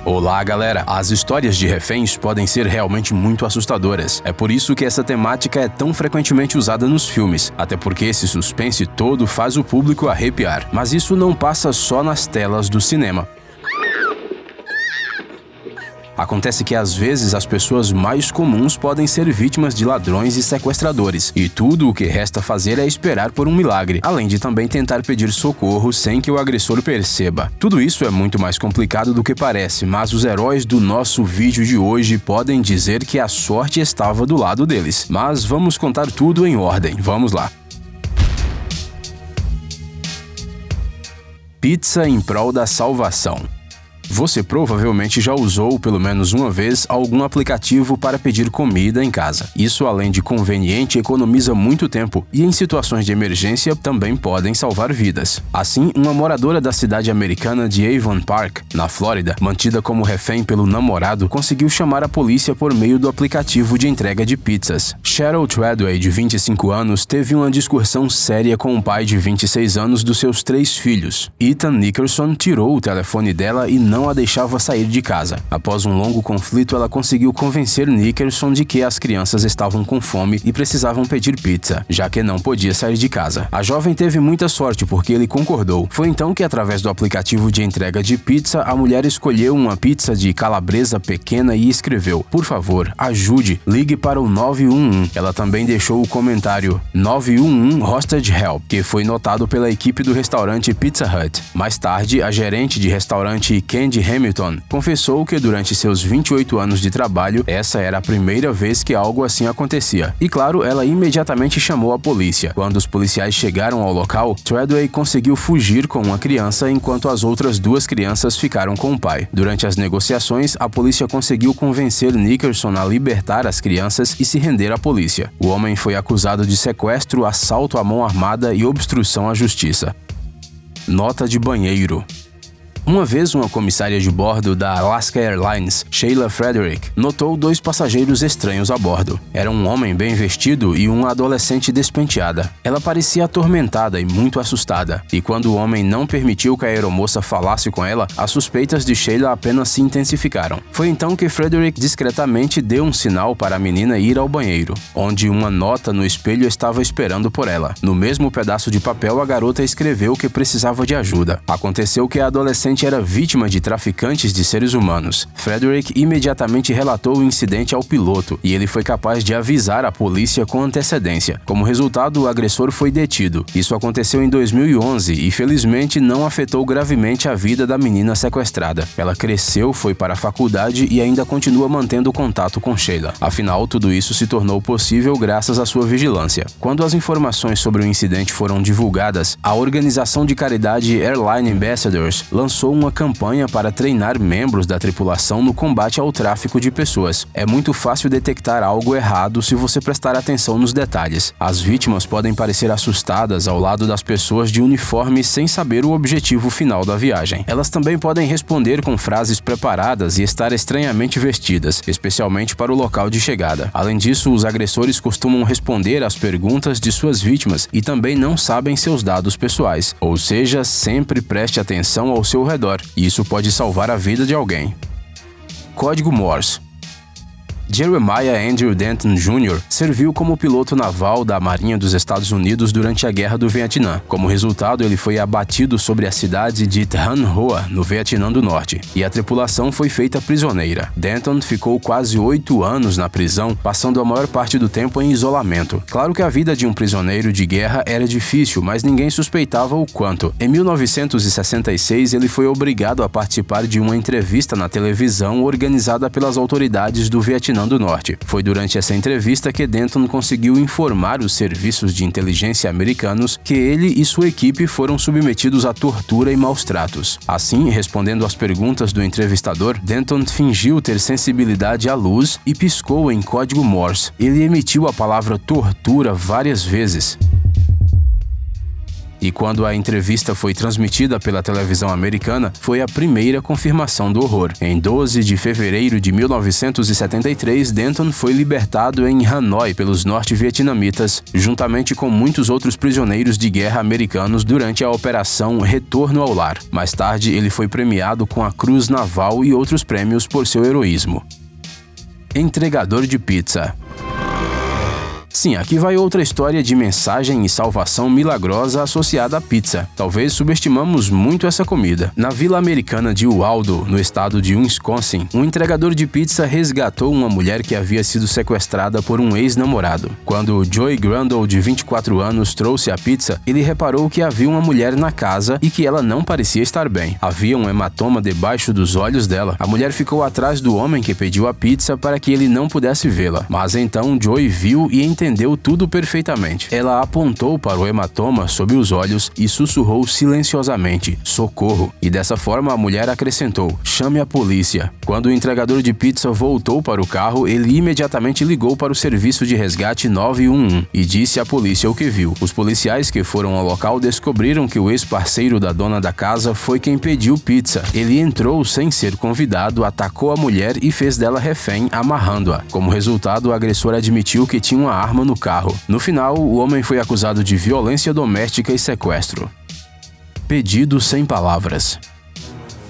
Olá, galera! As histórias de reféns podem ser realmente muito assustadoras. É por isso que essa temática é tão frequentemente usada nos filmes, até porque esse suspense todo faz o público arrepiar. Mas isso não passa só nas telas do cinema. Acontece que às vezes as pessoas mais comuns podem ser vítimas de ladrões e sequestradores, e tudo o que resta fazer é esperar por um milagre, além de também tentar pedir socorro sem que o agressor perceba. Tudo isso é muito mais complicado do que parece, mas os heróis do nosso vídeo de hoje podem dizer que a sorte estava do lado deles. Mas vamos contar tudo em ordem, vamos lá. Pizza em prol da salvação. Você provavelmente já usou, pelo menos uma vez, algum aplicativo para pedir comida em casa. Isso, além de conveniente, economiza muito tempo e, em situações de emergência, também podem salvar vidas. Assim, uma moradora da cidade americana de Avon Park, na Flórida, mantida como refém pelo namorado, conseguiu chamar a polícia por meio do aplicativo de entrega de pizzas. Cheryl Treadway, de 25 anos, teve uma discussão séria com o pai de 26 anos dos seus 3 filhos. Ethan Nickerson tirou o telefone dela e não a deixava sair de casa. Após um longo conflito, ela conseguiu convencer Nickerson de que as crianças estavam com fome e precisavam pedir pizza, já que não podia sair de casa. A jovem teve muita sorte porque ele concordou. Foi então que, através do aplicativo de entrega de pizza, a mulher escolheu uma pizza de calabresa pequena e escreveu: "Por favor, ajude, ligue para o 911. Ela também deixou o comentário 911 Hostage Help, que foi notado pela equipe do restaurante Pizza Hut. Mais tarde, a gerente de restaurante Candy Hamilton confessou que durante seus 28 anos de trabalho, essa era a primeira vez que algo assim acontecia. E claro, ela imediatamente chamou a polícia. Quando os policiais chegaram ao local, Treadway conseguiu fugir com uma criança enquanto as outras 2 crianças ficaram com o pai. Durante as negociações, a polícia conseguiu convencer Nickerson a libertar as crianças e se render à polícia. O homem foi acusado de sequestro, assalto à mão armada e obstrução à justiça. Nota de banheiro. Uma vez, uma comissária de bordo da Alaska Airlines, Sheila Frederick, notou 2 passageiros estranhos a bordo. Era um homem bem vestido e uma adolescente despenteada. Ela parecia atormentada e muito assustada, e quando o homem não permitiu que a aeromoça falasse com ela, as suspeitas de Sheila apenas se intensificaram. Foi então que Frederick discretamente deu um sinal para a menina ir ao banheiro, onde uma nota no espelho estava esperando por ela. No mesmo pedaço de papel, a garota escreveu que precisava de ajuda. Aconteceu que a adolescente era vítima de traficantes de seres humanos. Frederick imediatamente relatou o incidente ao piloto e ele foi capaz de avisar a polícia com antecedência. Como resultado, o agressor foi detido. Isso aconteceu em 2011 e felizmente não afetou gravemente a vida da menina sequestrada. Ela cresceu, foi para a faculdade e ainda continua mantendo contato com Sheila. Afinal, tudo isso se tornou possível graças à sua vigilância. Quando as informações sobre o incidente foram divulgadas, a organização de caridade Airline Ambassadors lançou uma campanha para treinar membros da tripulação no combate ao tráfico de pessoas. É muito fácil detectar algo errado se você prestar atenção nos detalhes. As vítimas podem parecer assustadas ao lado das pessoas de uniforme sem saber o objetivo final da viagem. Elas também podem responder com frases preparadas e estar estranhamente vestidas, especialmente para o local de chegada. Além disso, os agressores costumam responder às perguntas de suas vítimas e também não sabem seus dados pessoais. Ou seja, sempre preste atenção ao seu redor. Isso pode salvar a vida de alguém. Código Morse. Jeremiah Andrew Denton Jr. serviu como piloto naval da Marinha dos Estados Unidos durante a Guerra do Vietnã. Como resultado, ele foi abatido sobre a cidade de Thanh Hoa, no Vietnã do Norte, e a tripulação foi feita prisioneira. Denton ficou quase 8 anos na prisão, passando a maior parte do tempo em isolamento. Claro que a vida de um prisioneiro de guerra era difícil, mas ninguém suspeitava o quanto. Em 1966, ele foi obrigado a participar de uma entrevista na televisão organizada pelas autoridades do Vietnã do Norte. Foi durante essa entrevista que Denton conseguiu informar os serviços de inteligência americanos que ele e sua equipe foram submetidos a tortura e maus tratos. Assim, respondendo às perguntas do entrevistador, Denton fingiu ter sensibilidade à luz e piscou em código Morse. Ele emitiu a palavra tortura várias vezes. E quando a entrevista foi transmitida pela televisão americana, foi a primeira confirmação do horror. Em 12 de fevereiro de 1973, Denton foi libertado em Hanoi pelos norte-vietnamitas, juntamente com muitos outros prisioneiros de guerra americanos durante a Operação Retorno ao Lar. Mais tarde, ele foi premiado com a Cruz Naval e outros prêmios por seu heroísmo. Entregador de pizza. Sim, aqui vai outra história de mensagem e salvação milagrosa associada à pizza. Talvez subestimamos muito essa comida. Na vila americana de Uvaldo, no estado de Wisconsin, um entregador de pizza resgatou uma mulher que havia sido sequestrada por um ex-namorado. Quando Joey Grundle, de 24 anos, trouxe a pizza, ele reparou que havia uma mulher na casa e que ela não parecia estar bem. Havia um hematoma debaixo dos olhos dela. A mulher ficou atrás do homem que pediu a pizza para que ele não pudesse vê-la. Mas então Joey viu e entendeu tudo perfeitamente. Ela apontou para o hematoma sob os olhos e sussurrou silenciosamente: "Socorro!" E dessa forma a mulher acrescentou: "Chame a polícia." Quando o entregador de pizza voltou para o carro, ele imediatamente ligou para o serviço de resgate 911 e disse à polícia o que viu. Os policiais que foram ao local descobriram que o ex-parceiro da dona da casa foi quem pediu pizza. Ele entrou sem ser convidado, atacou a mulher e fez dela refém, amarrando-a. Como resultado, o agressor admitiu que tinha uma arma no carro. No final, o homem foi acusado de violência doméstica e sequestro. Pedido sem palavras.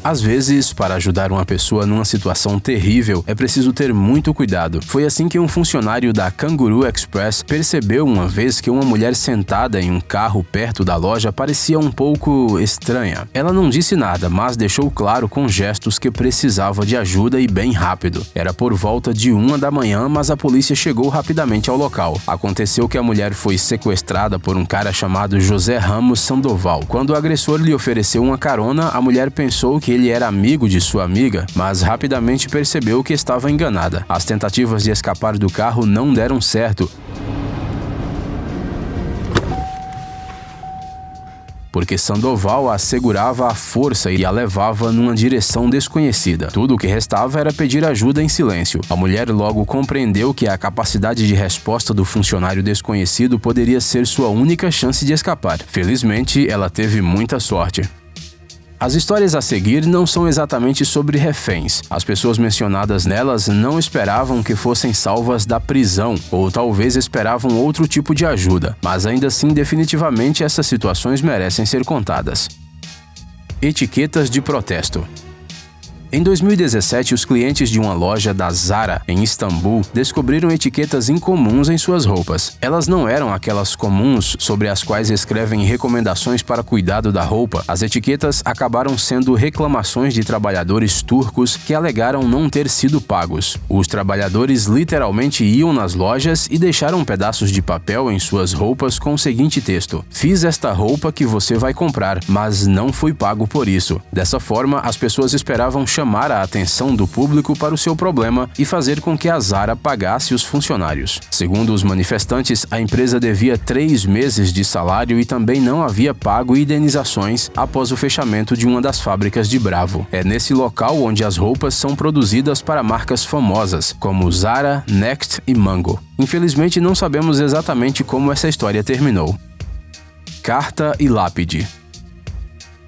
Às vezes, para ajudar uma pessoa numa situação terrível, é preciso ter muito cuidado. Foi assim que um funcionário da Kangaroo Express percebeu uma vez que uma mulher sentada em um carro perto da loja parecia um pouco estranha. Ela não disse nada, mas deixou claro com gestos que precisava de ajuda e bem rápido. Era por volta de 1 da manhã, mas a polícia chegou rapidamente ao local. Aconteceu que a mulher foi sequestrada por um cara chamado José Ramos Sandoval. Quando o agressor lhe ofereceu uma carona, a mulher pensou que ele era amigo de sua amiga, mas rapidamente percebeu que estava enganada. As tentativas de escapar do carro não deram certo, porque Sandoval a segurava à força e a levava numa direção desconhecida. Tudo o que restava era pedir ajuda em silêncio. A mulher logo compreendeu que a capacidade de resposta do funcionário desconhecido poderia ser sua única chance de escapar. Felizmente, ela teve muita sorte. As histórias a seguir não são exatamente sobre reféns. As pessoas mencionadas nelas não esperavam que fossem salvas da prisão, ou talvez esperavam outro tipo de ajuda, mas ainda assim definitivamente essas situações merecem ser contadas. Etiquetas de protesto. Em 2017, os clientes de uma loja da Zara, em Istambul, descobriram etiquetas incomuns em suas roupas. Elas não eram aquelas comuns sobre as quais escrevem recomendações para cuidado da roupa. As etiquetas acabaram sendo reclamações de trabalhadores turcos que alegaram não ter sido pagos. Os trabalhadores literalmente iam nas lojas e deixaram pedaços de papel em suas roupas com o seguinte texto: "Fiz esta roupa que você vai comprar, mas não fui pago por isso." Dessa forma, as pessoas esperavam chamar a atenção do público para o seu problema e fazer com que a Zara pagasse os funcionários. Segundo os manifestantes, a empresa devia 3 meses de salário e também não havia pago indenizações após o fechamento de uma das fábricas de Bravo. É nesse local onde as roupas são produzidas para marcas famosas, como Zara, Next e Mango. Infelizmente, não sabemos exatamente como essa história terminou. Carta e lápide.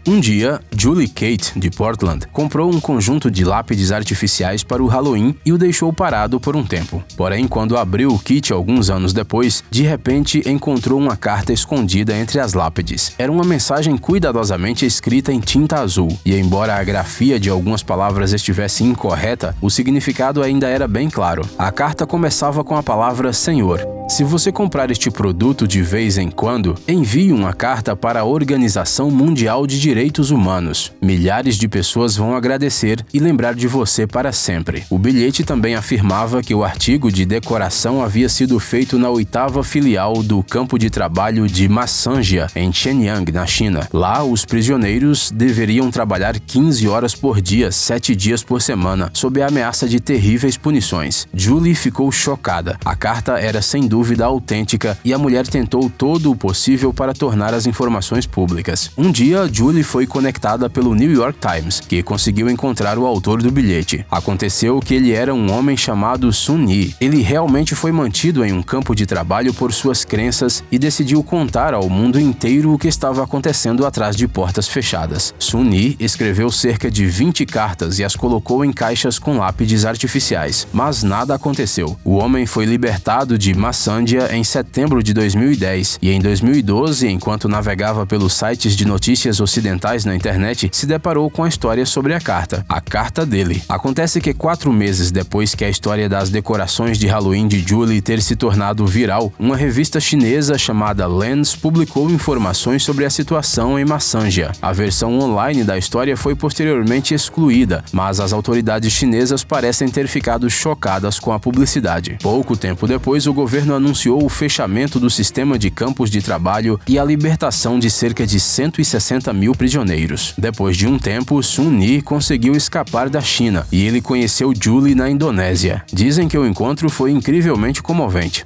Um dia, Julie Kate, de Portland, comprou um conjunto de lápides artificiais para o Halloween e o deixou parado por um tempo. Porém, quando abriu o kit alguns anos depois, de repente encontrou uma carta escondida entre as lápides. Era uma mensagem cuidadosamente escrita em tinta azul, e embora a grafia de algumas palavras estivesse incorreta, o significado ainda era bem claro. A carta começava com a palavra Senhor. Se você comprar este produto de vez em quando, envie uma carta para a Organização Mundial de Direitos Humanos. Milhares de pessoas vão agradecer e lembrar de você para sempre. O bilhete também afirmava que o artigo de decoração havia sido feito na 8ª filial do campo de trabalho de Massanjia, em Shenyang, na China. Lá, os prisioneiros deveriam trabalhar 15 horas por dia, 7 dias por semana, sob a ameaça de terríveis punições. Julie ficou chocada. A carta era sem dúvida dúvida autêntica e a mulher tentou todo o possível para tornar as informações públicas. Um dia, Julie foi conectada pelo New York Times, que conseguiu encontrar o autor do bilhete. Aconteceu que ele era um homem chamado Sun Yi. Ele realmente foi mantido em um campo de trabalho por suas crenças e decidiu contar ao mundo inteiro o que estava acontecendo atrás de portas fechadas. Sun Yi escreveu cerca de 20 cartas e as colocou em caixas com lápides artificiais, mas nada aconteceu. O homem foi libertado de Maçândia em setembro de 2010 e em 2012, enquanto navegava pelos sites de notícias ocidentais na internet, se deparou com a história sobre a carta dele. Acontece que 4 meses depois que a história das decorações de Halloween de Julie ter se tornado viral, uma revista chinesa chamada Lens publicou informações sobre a situação em Maçândia. A versão online da história foi posteriormente excluída, mas as autoridades chinesas parecem ter ficado chocadas com a publicidade. Pouco tempo depois, o governo anunciou o fechamento do sistema de campos de trabalho e a libertação de cerca de 160 mil prisioneiros. Depois de um tempo, Sun Yi conseguiu escapar da China e ele conheceu Julie na Indonésia. Dizem que o encontro foi incrivelmente comovente.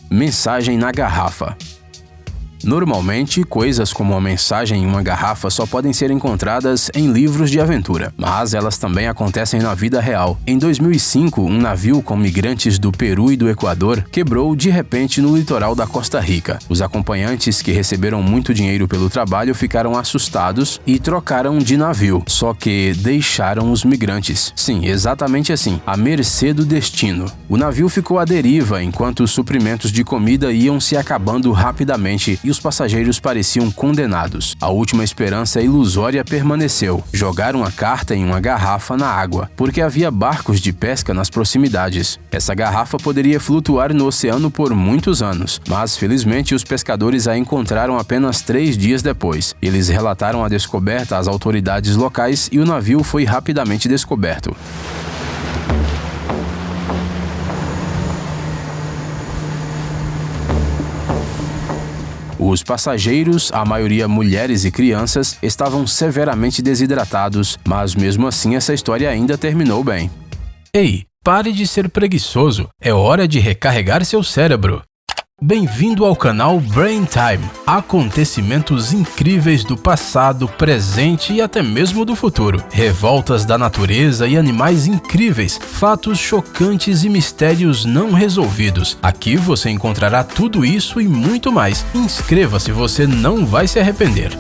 Mensagem na garrafa. Normalmente, coisas como uma mensagem em uma garrafa só podem ser encontradas em livros de aventura, mas elas também acontecem na vida real. Em 2005, um navio com migrantes do Peru e do Equador quebrou de repente no litoral da Costa Rica. Os acompanhantes, que receberam muito dinheiro pelo trabalho, ficaram assustados e trocaram de navio, só que deixaram os migrantes. Sim, exatamente assim, à mercê do destino. O navio ficou à deriva enquanto os suprimentos de comida iam se acabando rapidamente e os passageiros pareciam condenados. A última esperança ilusória permaneceu. Jogaram a carta em uma garrafa na água, porque havia barcos de pesca nas proximidades. Essa garrafa poderia flutuar no oceano por muitos anos, mas felizmente os pescadores a encontraram apenas 3 dias depois. Eles relataram a descoberta às autoridades locais e o navio foi rapidamente descoberto. Os passageiros, a maioria mulheres e crianças, estavam severamente desidratados, mas mesmo assim essa história ainda terminou bem. Ei, pare de ser preguiçoso, é hora de recarregar seu cérebro. Bem-vindo ao canal Brain Time. Acontecimentos incríveis do passado, presente e até mesmo do futuro. Revoltas da natureza e animais incríveis, fatos chocantes e mistérios não resolvidos. Aqui você encontrará tudo isso e muito mais. Inscreva-se, você não vai se arrepender.